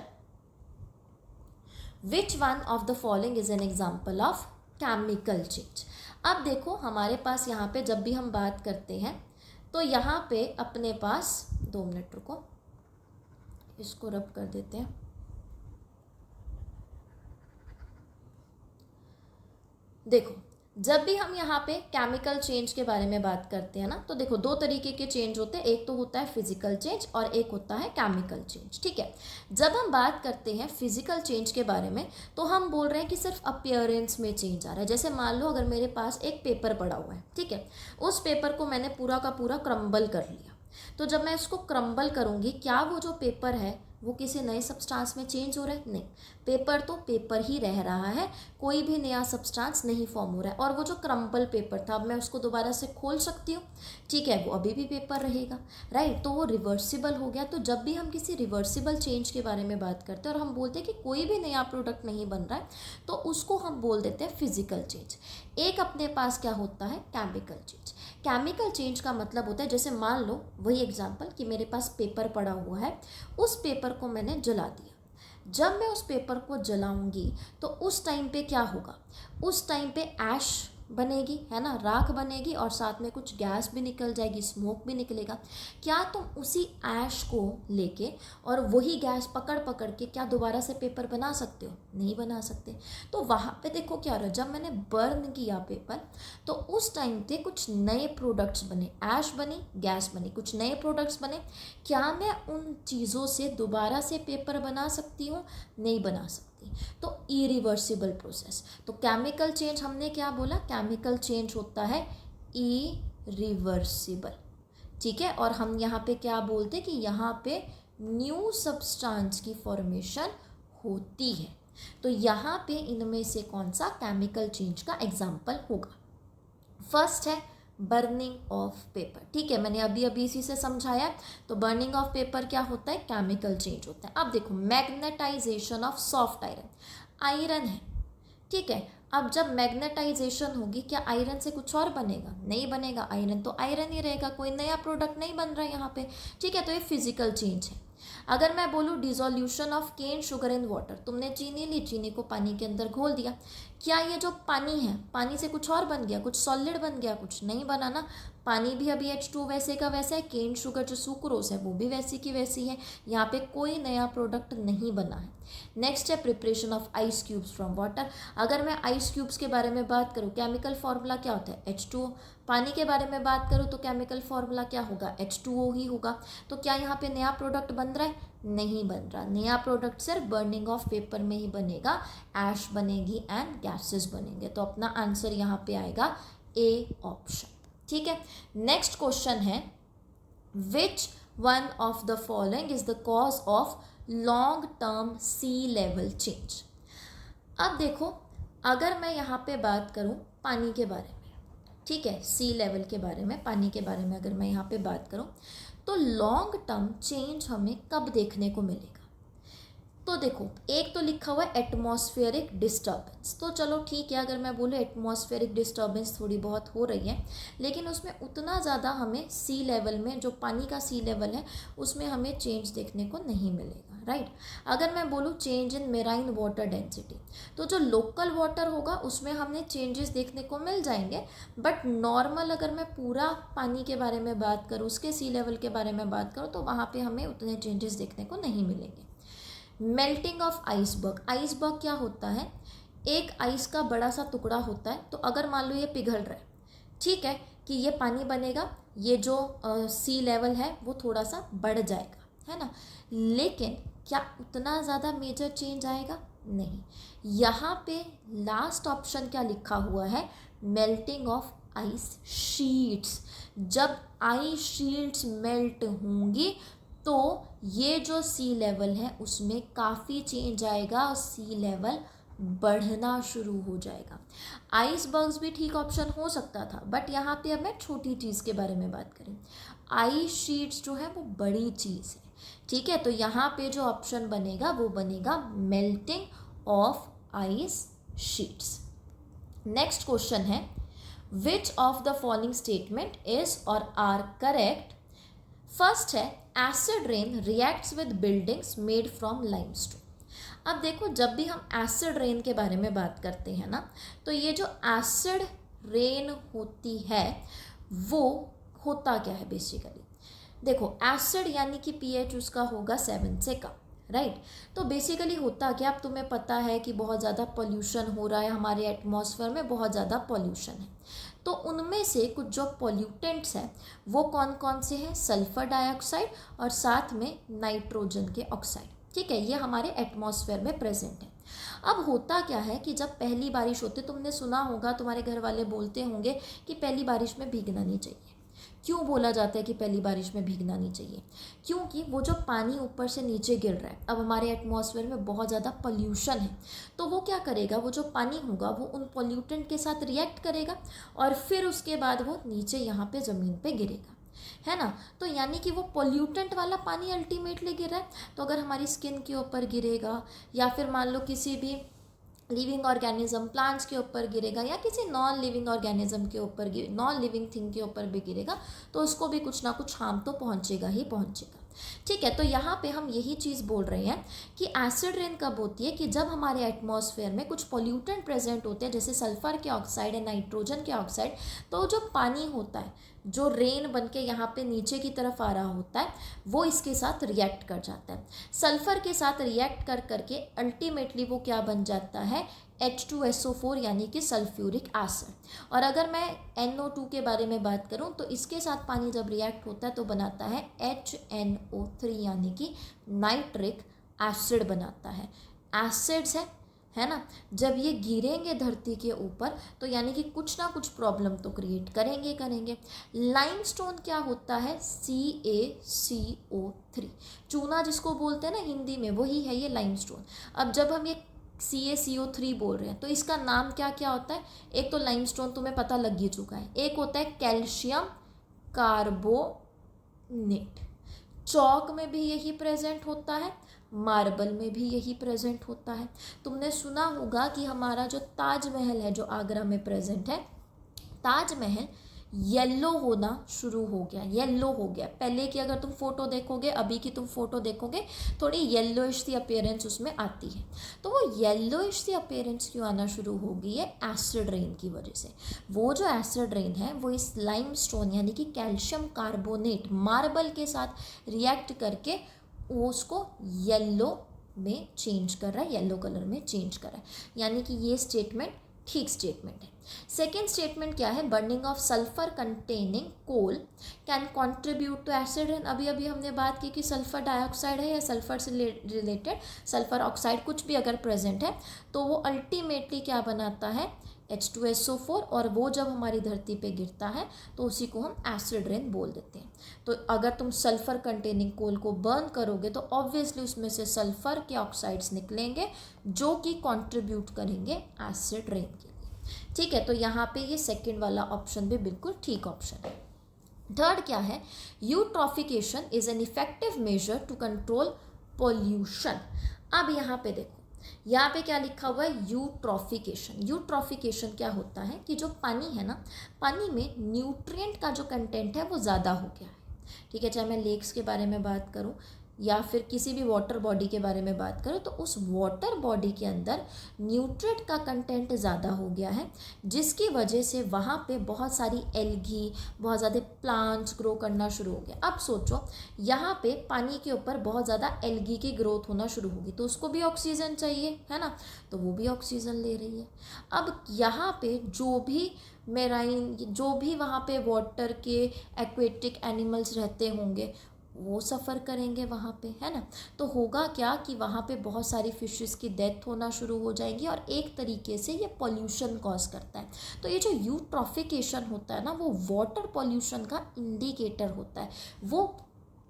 which one of the following is an example of chemical change. अब देखो हमारे पास यहाँ पे जब भी हम बात करते हैं तो यहाँ पे अपने पास 2 मिनट रुको, इसको रब कर देते हैं। देखो जब भी हम यहाँ पे केमिकल चेंज के बारे में बात करते हैं ना, तो देखो 2 तरीके के चेंज होते हैं, एक तो होता है फिजिकल चेंज और एक होता है केमिकल चेंज, ठीक है। जब हम बात करते हैं फिजिकल चेंज के बारे में तो हम बोल रहे हैं कि सिर्फ अपीयरेंस में चेंज आ रहा है। जैसे मान लो अगर मेरे पास एक पेपर पड़ा हुआ है, ठीक है, उस पेपर को मैंने पूरा का पूरा क्रम्बल कर लिया, तो जब मैं इसको क्रम्बल करूँगी क्या वो जो पेपर है वो किसी नए सब्सटेंस में चेंज हो रहा है, नहीं, पेपर तो पेपर ही रह रहा है, कोई भी नया सब्सटेंस नहीं फॉर्म हो रहा है। और वो जो क्रम्बल पेपर था अब मैं उसको दोबारा से खोल सकती हूँ, ठीक है, वो अभी भी पेपर रहेगा, राइट। तो वो रिवर्सिबल हो गया। तो जब भी हम किसी रिवर्सिबल चेंज के बारे में बात करते हैं और हम बोलते हैं कि कोई भी नया प्रोडक्ट नहीं बन रहा है, तो उसको हम बोल देते हैं फिजिकल चेंज। एक अपने पास क्या होता है, केमिकल चेंज। केमिकल चेंज का मतलब होता है, जैसे मान लो वही एग्जांपल कि मेरे पास पेपर पड़ा हुआ है, उस पेपर को मैंने जला दिया। जब मैं उस पेपर को जलाऊंगी तो उस टाइम पे क्या होगा, उस टाइम पे ऐश बनेगी, है ना, राख बनेगी और साथ में कुछ गैस भी निकल जाएगी, स्मोक भी निकलेगा। क्या तुम उसी ऐश को लेके और वही गैस पकड़ पकड़ के क्या दोबारा से पेपर बना सकते हो, नहीं बना सकते। तो वहाँ पे देखो क्या हो रहा है, जब मैंने बर्न किया पेपर तो उस टाइम पे कुछ नए प्रोडक्ट्स बने, ऐश बनी, गैस बनी, कुछ नए प्रोडक्ट्स बने। क्या मैं उन चीज़ों से दोबारा से पेपर बना सकती हूँ, नहीं बना सकती। तो इरिवर्सिबल प्रोसेस। तो केमिकल चेंज हमने क्या बोला, केमिकल चेंज होता है इरिवर्सिबल, ठीक है। और हम यहाँ पे क्या बोलते हैं कि यहाँ पे न्यू सब्सटेंस की फॉर्मेशन होती है। तो यहाँ पे इनमें से कौन सा केमिकल चेंज का एग्जाम्पल होगा, फर्स्ट है बर्निंग ऑफ पेपर, ठीक है, मैंने अभी अभी इसी से समझाया। तो बर्निंग ऑफ पेपर क्या होता है, केमिकल चेंज होता है। अब देखो magnetisation of soft iron, iron है, ठीक है। अब जब मैग्नेटाइजेशन होगी क्या आयरन से कुछ और बनेगा, नहीं बनेगा, आयरन तो आयरन ही रहेगा, कोई नया प्रोडक्ट नहीं बन रहा है यहाँ पे, ठीक है। तो ये फिजिकल चेंज है। अगर मैं बोलूँ dissolution of cane sugar in water, तुमने चीनी ली, चीनी को पानी के अंदर घोल दिया, क्या ये जो पानी है पानी से कुछ और बन गया, कुछ सॉलिड बन गया, कुछ नहीं बना ना, पानी भी अभी H2O वैसे का वैसा है, केन शुगर जो सुक्रोज है वो भी वैसी की वैसी है, यहाँ पे कोई नया प्रोडक्ट नहीं बना है। नेक्स्ट है preparation of ice cubes from water. अगर मैं आइस क्यूब्स के बारे में बात करूँ, केमिकल फॉर्मूला क्या होता है H2O। पानी के बारे में बात करूँ तो केमिकल फॉर्मूला क्या होगा, H2O ही होगा। तो क्या यहाँ पे नया प्रोडक्ट बन रहा है, नहीं बन रहा। नया प्रोडक्ट सिर्फ बर्निंग ऑफ पेपर में ही बनेगा, ऐश बनेगी एंड गैसेस बनेंगे। तो अपना आंसर यहाँ पे आएगा ए ऑप्शन। ठीक है, नेक्स्ट क्वेश्चन है which one of the following is the cause of long term sea level change. अब देखो, अगर मैं यहाँ पे बात करूँ पानी के बारे में, ठीक है, सी लेवल के बारे में, पानी के बारे में अगर मैं यहाँ पे बात करूँ तो लॉन्ग टर्म चेंज हमें कब देखने को मिलेगा। तो देखो, एक तो लिखा हुआ है एटमॉस्फेरिक डिस्टर्बेंस। तो चलो ठीक है, अगर मैं बोलूँ एटमॉस्फेरिक डिस्टर्बेंस थोड़ी बहुत हो रही है, लेकिन उसमें उतना ज़्यादा हमें सी लेवल में, जो पानी का सी लेवल है उसमें हमें चेंज देखने को नहीं मिलेगा, राइट। अगर मैं बोलूँ change in marine water density, तो जो लोकल वाटर होगा उसमें हमें चेंजेस देखने को मिल जाएंगे, बट नॉर्मल अगर मैं पूरा पानी के बारे में बात करूँ, उसके सी लेवल के बारे में बात करूँ, तो वहाँ पे हमें उतने चेंजेस देखने को नहीं मिलेंगे। Melting of iceberg. आइसबर्ग क्या होता है, एक आइस का बड़ा सा टुकड़ा होता है, तो अगर मान लो ये पिघल रहा है, ठीक है, कि ये पानी बनेगा, ये जो सी लेवल है वो थोड़ा सा बढ़ जाएगा, है ना, लेकिन क्या उतना ज़्यादा मेजर चेंज आएगा, नहीं। यहाँ पे लास्ट ऑप्शन क्या लिखा हुआ है, मेल्टिंग ऑफ आइस शीट्स। जब आइस शीट्स मेल्ट होंगी तो ये जो सी लेवल है उसमें काफ़ी चेंज आएगा और सी लेवल बढ़ना शुरू हो जाएगा। आइसबर्ग्स भी ठीक ऑप्शन हो सकता था, बट यहाँ पे अब मैं छोटी चीज़ के बारे में बात करें, आइस शीट्स जो है वो बड़ी चीज़ है, ठीक है। तो यहाँ पे जो ऑप्शन बनेगा वो बनेगा melting of ice sheets. Next question है which of the following statement is और आर करेक्ट। फर्स्ट है acid rain reacts with buildings made from limestone. अब देखो, जब भी हम एसिड रेन के बारे में बात करते हैं ना, तो ये जो एसिड रेन होती है वो होता क्या है बेसिकली। देखो, एसिड यानी कि पीएच उसका होगा 7 से कम, राइट। तो बेसिकली होता क्या, अब तुम्हें पता है कि बहुत ज़्यादा पोल्यूशन हो रहा है, हमारे एटमॉस्फेयर में बहुत ज़्यादा पोल्यूशन है, तो उनमें से कुछ जो पोल्यूटेंट्स हैं वो कौन कौन से हैं, सल्फर डाइऑक्साइड और साथ में नाइट्रोजन के ऑक्साइड, ठीक है, ये हमारे एटमॉस्फेयर में प्रेजेंट है। अब होता क्या है कि जब पहली बारिश होती है, तुमने सुना होगा, तुम्हारे घर वाले बोलते होंगे कि पहली बारिश में भीगना नहीं चाहिए। क्यों बोला जाता है कि पहली बारिश में भीगना नहीं चाहिए, क्योंकि वो जो पानी ऊपर से नीचे गिर रहा है, अब हमारे एटमॉस्फेयर में बहुत ज़्यादा पोल्यूशन है, तो वो क्या करेगा, वो जो पानी होगा वो उन पोल्यूटेंट के साथ रिएक्ट करेगा और फिर उसके बाद वो नीचे यहाँ पे ज़मीन पे गिरेगा, है ना। तो यानी कि वो पोल्यूटेंट वाला पानी अल्टीमेटली गिर रहा है, तो अगर हमारी स्किन के ऊपर गिरेगा या फिर मान लो किसी भी लिविंग ऑर्गेनिज्म, प्लांट्स के ऊपर गिरेगा या किसी नॉन लिविंग ऑर्गेनिज्म के ऊपर, नॉन लिविंग थिंग के ऊपर भी गिरेगा, तो उसको भी कुछ ना कुछ हार्म तो पहुंचेगा ही पहुंचेगा, ठीक है। तो यहाँ पे हम यही चीज़ बोल रहे हैं कि एसिड रेन कब होती है, कि जब हमारे एटमॉस्फेयर में कुछ पोल्यूटेंट प्रेजेंट होते हैं, जैसे सल्फर के ऑक्साइड है, नाइट्रोजन के ऑक्साइड, तो जो पानी होता है, जो रेन बन के यहाँ पे नीचे की तरफ आ रहा होता है, वो इसके साथ रिएक्ट कर जाता है। सल्फर के साथ रिएक्ट कर करके अल्टीमेटली वो क्या बन जाता है, H2SO4 यानी कि सल्फ्यूरिक एसिड। और अगर मैं NO2 के बारे में बात करूं तो इसके साथ पानी जब रिएक्ट होता है तो बनाता है HNO3 यानी कि नाइट्रिक एसिड बनाता है। एसिड्स है ना, जब ये गिरेंगे धरती के ऊपर तो यानी कि कुछ ना कुछ प्रॉब्लम तो क्रिएट करेंगे। लाइमस्टोन क्या होता है, CaCO3, चूना जिसको बोलते हैं ना हिंदी में, वही है ये लाइमस्टोन। अब जब हम ये CaCO3 बोल रहे हैं तो इसका नाम क्या क्या होता है, एक तो लाइमस्टोन तुम्हें पता लग ही चुका है, एक होता है कैल्शियम कार्बोनेट, चौक में भी यही प्रेजेंट होता है, मार्बल में भी यही प्रेजेंट होता है। तुमने सुना होगा कि हमारा जो ताजमहल है जो आगरा में प्रेजेंट है, ताजमहल येलो होना शुरू हो गया, येलो हो गया। पहले की अगर तुम फोटो देखोगे, अभी की तुम फोटो देखोगे, थोड़ी येलोइश सी अपीयरेंस उसमें आती है। तो वो येलोइश सी अपीयरेंस क्यों आना शुरू हो गई है? एसिड रेन की वजह से। वो जो एसिड रेन है वो इस लाइमस्टोन यानी कि कैल्शियम कार्बोनेट मार्बल के साथ रिएक्ट करके वो उसको येलो में चेंज कर रहा है, येलो कलर में चेंज कर रहा है। यानी कि ये स्टेटमेंट ठीक स्टेटमेंट है। सेकेंड स्टेटमेंट क्या है? Burning of sulphur containing coal can contribute to acid rain. अभी अभी हमने बात की कि सल्फर डाइऑक्साइड है या सल्फर से रिलेटेड सल्फर ऑक्साइड कुछ भी अगर प्रेजेंट है तो वो अल्टीमेटली क्या बनाता है? H2SO4, और वो जब हमारी धरती पे गिरता है तो उसी को हम एसिड रेन बोल देते हैं। तो अगर तुम सल्फर कंटेनिंग कोल को बर्न करोगे तो ऑब्वियसली उसमें से सल्फर के ऑक्साइड्स निकलेंगे जो कि कंट्रीब्यूट करेंगे एसिड रेन के लिए। ठीक है, तो यहाँ पे ये सेकंड वाला ऑप्शन भी बिल्कुल ठीक ऑप्शन है। थर्ड क्या है? Eutrophication is an effective measure to control pollution. अब यहाँ पे देखो, यहाँ पे क्या लिखा हुआ है? यूट्रॉफिकेशन। यूट्रॉफिकेशन क्या होता है कि जो पानी है ना, पानी में न्यूट्रिएंट का जो कंटेंट है वो ज़्यादा हो गया है। ठीक है, चाहे मैं लेक्स के बारे में बात करूँ या फिर किसी भी वाटर बॉडी के बारे में बात करूँ, तो उस वाटर बॉडी के अंदर न्यूट्रिएंट का कंटेंट ज़्यादा हो गया है, जिसकी वजह से वहाँ पे बहुत सारी एल्गी, बहुत ज़्यादा प्लांट्स ग्रो करना शुरू हो गया। अब सोचो, यहाँ पे पानी के ऊपर बहुत ज़्यादा एल्गी की ग्रोथ होना शुरू होगी तो उसको भी ऑक्सीजन चाहिए, है ना? तो वो भी ऑक्सीजन ले रही है। अब यहाँ पे जो भी मेराइन, जो भी वहाँ पे वाटर के एक्वेटिक एनिमल्स रहते होंगे वो सफ़र करेंगे वहाँ पे, है ना? तो होगा क्या कि वहाँ पे बहुत सारी फिशेस की डेथ होना शुरू हो जाएगी और एक तरीके से ये पॉल्यूशन कॉज करता है। तो ये जो यूट्रॉफिकेशन होता है ना, वो वाटर पॉल्यूशन का इंडिकेटर होता है। वो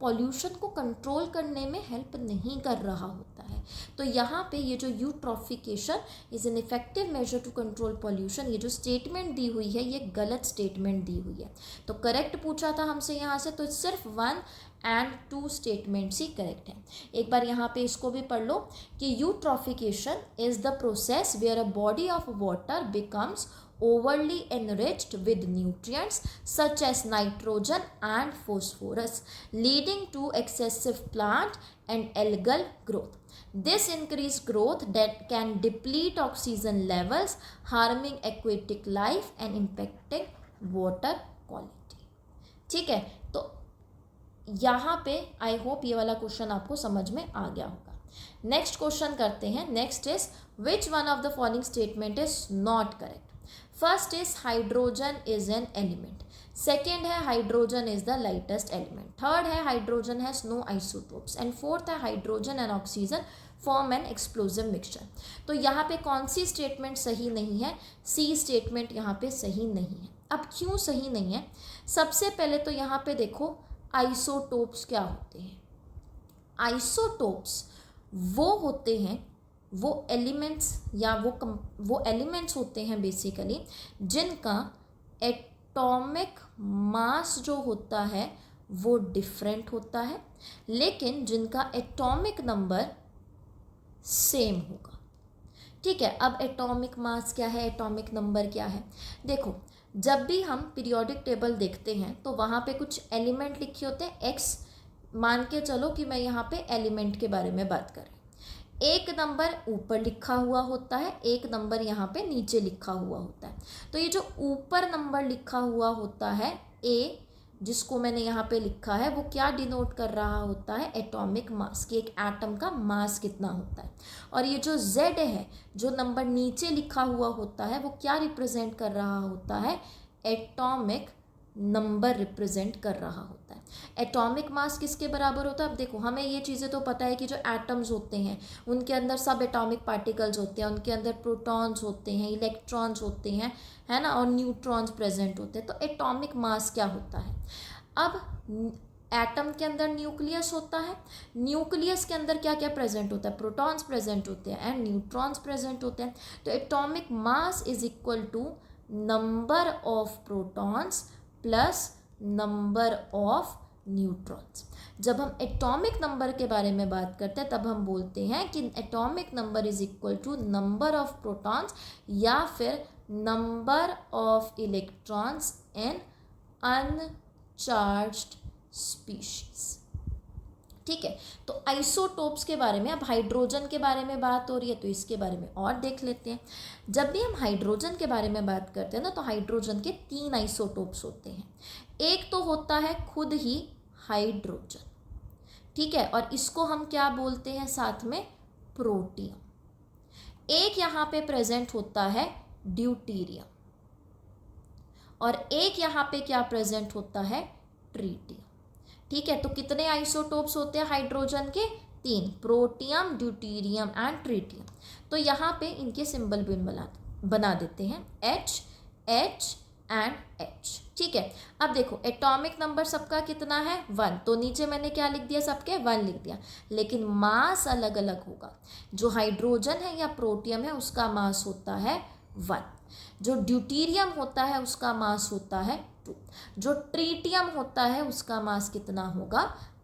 पॉल्यूशन को कंट्रोल करने में हेल्प नहीं कर रहा होता है। तो यहाँ पे ये जो eutrophication is an effective measure to control pollution, ये जो स्टेटमेंट दी हुई है ये गलत स्टेटमेंट दी हुई है। तो करेक्ट पूछा था हमसे यहाँ से, तो सिर्फ 1 एंड 2 स्टेटमेंट्स ही करेक्ट हैं। एक बार यहाँ पे इसको भी पढ़ लो कि eutrophication is the process where a body of water becomes overly enriched with nutrients such as nitrogen and phosphorus, leading to excessive plant and algal growth. This increased growth that can deplete oxygen levels, harming aquatic life and impacting water quality. ठीक है, तो यहाँ पे I hope ये वाला question आपको समझ में आ गया होगा। नेक्स्ट क्वेश्चन करते हैं। Next is which one of the following statement is not correct? First is hydrogen is an element. Second है hydrogen is the lightest element. Third है hydrogen has no isotopes. And fourth है hydrogen and oxygen form an explosive mixture. तो यहाँ पे कौन सी statement सही नहीं है? सी स्टेटमेंट यहाँ पे सही नहीं है। अब क्यों सही नहीं है? सबसे पहले तो यहाँ पे देखो, आइसोटोप्स क्या होते हैं? आइसोटोप्स वो होते हैं, वो एलिमेंट्स या वो एलिमेंट्स होते हैं बेसिकली जिनका एटॉमिक मास जो होता है वो डिफरेंट होता है, लेकिन जिनका एटॉमिक नंबर सेम होगा। ठीक है, अब एटॉमिक मास क्या है, एटॉमिक नंबर क्या है? देखो, जब भी हम पीरियोडिक टेबल देखते हैं तो वहाँ पे कुछ एलिमेंट लिखे होते हैं। एक्स मान के चलो कि मैं यहाँ पे एलिमेंट के बारे में बात करें, एक नंबर ऊपर लिखा हुआ होता है, एक नंबर यहाँ पे नीचे लिखा हुआ होता है। तो ये जो ऊपर नंबर लिखा हुआ होता है ए, जिसको मैंने यहाँ पे लिखा है, वो क्या डिनोट कर रहा होता है? एटॉमिक मास, कि एक एटम का मास कितना होता है। और ये जो जेड है, जो नंबर नीचे लिखा हुआ होता है, वो क्या रिप्रेजेंट कर रहा होता है? एटॉमिक नंबर रिप्रेजेंट कर रहा होता है। एटॉमिक मास किसके बराबर होता है? अब देखो, हमें ये चीज़ें तो पता है कि जो एटम्स होते हैं उनके अंदर सब एटॉमिक पार्टिकल्स होते हैं, उनके अंदर प्रोटॉन्स होते हैं, इलेक्ट्रॉन्स होते हैं, है ना, और न्यूट्रॉन्स प्रेजेंट होते हैं। तो एटॉमिक मास क्या होता है? अब एटम के अंदर न्यूक्लियस होता है, न्यूक्लियस के अंदर क्या क्या प्रेजेंट होता है? प्रोटॉन्स प्रेजेंट होते हैं एंड न्यूट्रॉन्स प्रेजेंट होते हैं। तो atomic mass is equal to number of protons plus number of neutrons. जब हम एटॉमिक नंबर के बारे में बात करते हैं तब हम बोलते हैं कि atomic number is equal to number of protons या फिर number of electrons in uncharged species. ठीक है, तो आइसोटोप्स के बारे में, अब हाइड्रोजन के बारे में बात हो रही है तो इसके बारे में और देख लेते हैं। जब भी हम हाइड्रोजन के बारे में बात करते हैं ना, तो हाइड्रोजन के 3 आइसोटोप्स होते हैं। एक तो होता है खुद ही हाइड्रोजन, ठीक है, और इसको हम क्या बोलते हैं साथ में, प्रोटियम। एक यहाँ पे प्रेजेंट होता है ड्यूटीरियम, और एक यहाँ पे क्या प्रेजेंट होता है, ट्रीटियम। ठीक है, तो कितने आइसोटोप्स होते हैं हाइड्रोजन के, 3, प्रोटियम, ड्यूटीरियम एंड ट्रीटियम। तो यहाँ पे इनके सिंबल भी बना देते हैं, H, H एंड H। ठीक है, अब देखो एटॉमिक नंबर सबका कितना है, 1, तो नीचे मैंने क्या लिख दिया, सबके 1 लिख दिया, लेकिन मास अलग अलग होगा। जो हाइड्रोजन है या प्रोटियम है उसका मास होता है 1, जो ड्यूटीरियम होता है उसका मास होता है 2, जो ट्रीटियम होता है उसका मास कितना होगा,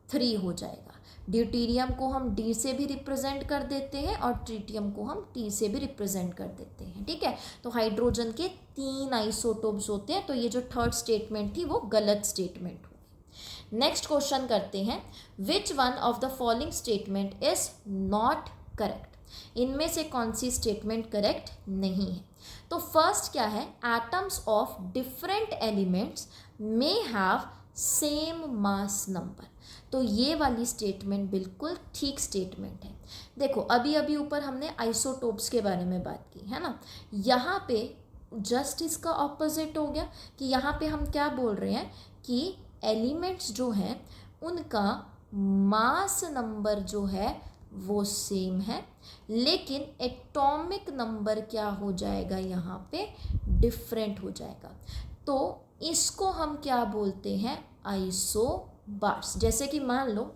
3 हो जाएगा। ड्यूटीरियम को हम D से भी रिप्रेजेंट कर देते हैं और ट्रीटियम को हम T से भी रिप्रेजेंट कर देते हैं। ठीक है, तो हाइड्रोजन के 3 आइसोटोप्स होते हैं, तो ये जो थर्ड स्टेटमेंट थी वो गलत स्टेटमेंट होगी। नेक्स्ट क्वेश्चन करते हैं, which one of the following statement is not correct. इनमें से कौन सी स्टेटमेंट करेक्ट नहीं है। तो फर्स्ट क्या है, atoms of different elements may have same mass number. तो ये वाली स्टेटमेंट बिल्कुल ठीक स्टेटमेंट है। देखो अभी अभी ऊपर हमने आइसोटोप्स के बारे में बात की है ना, यहाँ पे जस्ट इसका ऑपोजिट हो गया कि यहाँ पे हम क्या बोल रहे हैं कि एलिमेंट्स जो हैं उनका मास नंबर जो है वो सेम है, लेकिन एटॉमिक नंबर क्या हो जाएगा, यहाँ पे डिफरेंट हो जाएगा। तो इसको हम क्या बोलते हैं, आइसोबार्स। जैसे कि मान लो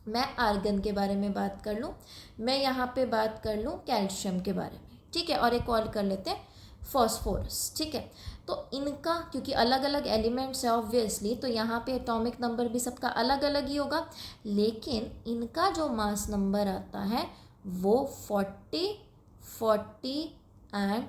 मैं आर्गन के बारे में बात कर लूँ, मैं यहाँ पे बात कर लूँ कैल्शियम के बारे में, ठीक है, और एक और कर लेते हैं फॉस्फोरस। ठीक है, तो इनका क्योंकि अलग अलग एलिमेंट्स है ऑब्वियसली, तो यहाँ पे एटॉमिक नंबर भी सबका अलग अलग ही होगा, लेकिन इनका जो मास नंबर आता है वो 40, 40 एंड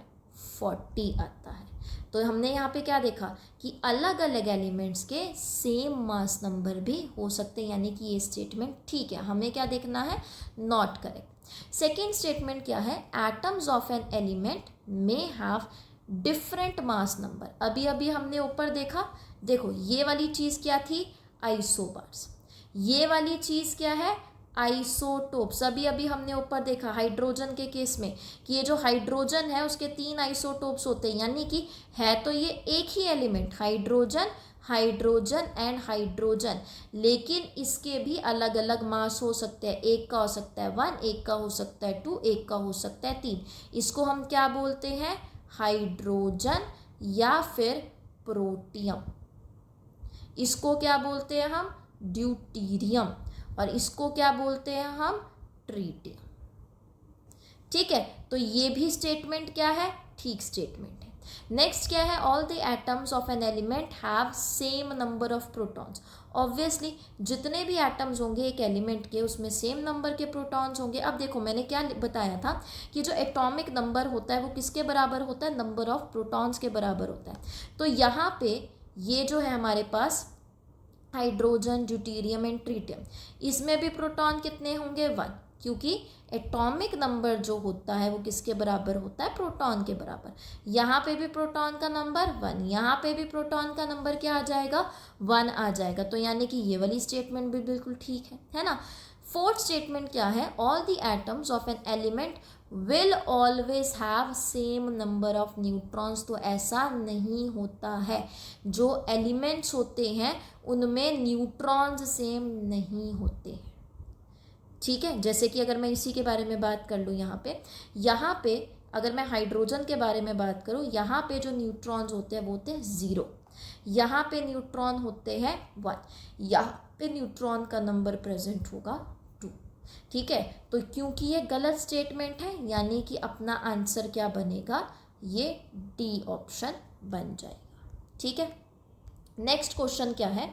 40 आता है। तो हमने यहाँ पे क्या देखा कि अलग अलग एलिमेंट्स के सेम मास नंबर भी हो सकते हैं, यानी कि ये स्टेटमेंट ठीक है। हमें क्या देखना है, नॉट करेक्ट। सेकेंड स्टेटमेंट क्या है, atoms of an element may have different mass number. अभी अभी हमने ऊपर देखा, देखो ये वाली चीज़ क्या थी, आइसोबार्स, ये वाली चीज़ क्या है, आइसोटोप्स। अभी अभी हमने ऊपर देखा हाइड्रोजन के केस में कि ये जो हाइड्रोजन है उसके 3 आइसोटोप्स होते हैं, यानी कि है तो ये एक ही element, hydrogen, hydrogen and hydrogen, लेकिन इसके भी अलग अलग मास हो सकते हैं। एक का हो सकता है 1, एक का हो सकता है 2, एक का हो सकता है 3। इसको हम क्या बोलते हैं, हाइड्रोजन या फिर प्रोटियम। इसको क्या बोलते हैं हम, ड्यूटीरियम, और इसको क्या बोलते हैं हम, ट्रीटियम। ठीक है, तो ये भी स्टेटमेंट क्या है, ठीक स्टेटमेंट है। नेक्स्ट क्या है, all the atoms of an element have same number of protons. Obviously जितने भी एटम्स होंगे एक एलिमेंट के, उसमें सेम नंबर के प्रोटॉन्स होंगे। अब देखो मैंने क्या बताया था कि जो एटॉमिक नंबर होता है वो किसके बराबर होता है, नंबर ऑफ प्रोटॉन्स के बराबर होता है। तो यहाँ पे ये जो है हमारे पास हाइड्रोजन, ड्यूटीरियम एंड ट्रीटियम, इसमें भी प्रोटॉन कितने होंगे, 1, क्योंकि एटॉमिक नंबर जो होता है वो किसके बराबर होता है, प्रोटॉन के बराबर। यहाँ पे भी प्रोटॉन का नंबर 1, यहाँ पे भी प्रोटॉन का नंबर क्या आ जाएगा, 1 आ जाएगा। तो यानी कि ये वाली स्टेटमेंट भी बिल्कुल ठीक है ना। फोर्थ स्टेटमेंट क्या है, all the atoms of an element will always have same number of neutrons. तो ऐसा नहीं होता है, जो एलिमेंट्स होते हैं उनमें न्यूट्रॉन्स सेम नहीं होते हैं। ठीक है, जैसे कि अगर मैं इसी के बारे में बात कर लूँ, यहाँ पे अगर मैं हाइड्रोजन के बारे में बात करूँ, यहाँ पे जो न्यूट्रॉन्स होते हैं वो होते हैं 0, यहाँ पे न्यूट्रॉन होते हैं 1, यहाँ पे न्यूट्रॉन का नंबर प्रेजेंट होगा 2। ठीक है, तो क्योंकि ये गलत स्टेटमेंट है, यानी कि अपना आंसर क्या बनेगा, ये डी ऑप्शन बन जाएगा। ठीक है, नेक्स्ट क्वेश्चन क्या है,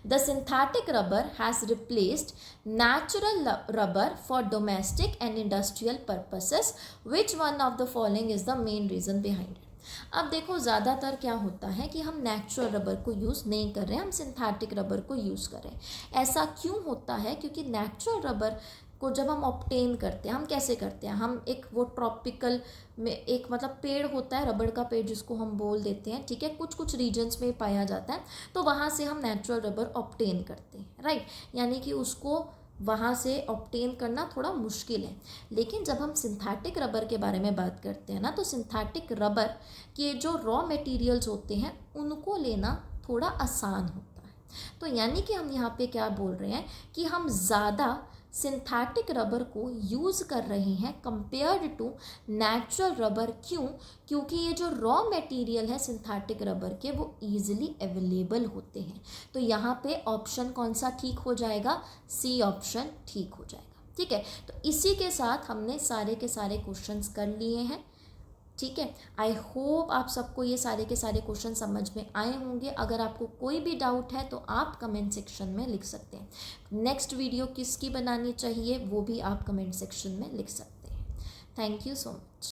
the synthetic rubber has replaced natural rubber for domestic and industrial purposes, which one of the following is the main reason behind it. अब देखो ज़्यादातर क्या होता है कि हम नेचुरल रबर को यूज़ नहीं कर रहे हैं, हम सिंथेटिक रबर को यूज़ कर रहे हैं। ऐसा क्यों होता है? क्योंकि नेचुरल रबर को जब हम ऑब्टेन करते हैं, हम कैसे करते हैं, हम एक वो ट्रॉपिकल में एक मतलब पेड़ होता है, रबड़ का पेड़ जिसको हम बोल देते हैं, ठीक है, कुछ कुछ रीजन्स में पाया जाता है, तो वहाँ से हम नेचुरल रबर ऑब्टेन करते हैं, राइट। यानी कि उसको वहाँ से ऑब्टेन करना थोड़ा मुश्किल है। लेकिन जब हम सिंथेटिक रबर के बारे में बात करते हैं ना, तो सिंथेटिक रबर के जो रॉ मटेरियल्स होते हैं उनको लेना थोड़ा आसान होता है। तो यानी कि हम यहाँ पे क्या बोल रहे हैं कि हम ज़्यादा सिंथेटिक रबर को यूज़ कर रहे हैं कंपेयर्ड टू नेचुरल रबर। क्यों? क्योंकि ये जो रॉ मटेरियल है सिंथेटिक रबर के वो ईजिली अवेलेबल होते हैं। तो यहाँ पे ऑप्शन कौन सा ठीक हो जाएगा? सी ऑप्शन ठीक हो जाएगा, ठीक है। तो इसी के साथ हमने सारे के सारे क्वेश्चंस कर लिए हैं, ठीक है। आई होप आप सबको ये सारे के सारे क्वेश्चन समझ में आए होंगे। अगर आपको कोई भी डाउट है तो आप कमेंट सेक्शन में लिख सकते हैं। नेक्स्ट वीडियो किसकी बनानी चाहिए वो भी आप कमेंट सेक्शन में लिख सकते हैं। Thank you so much.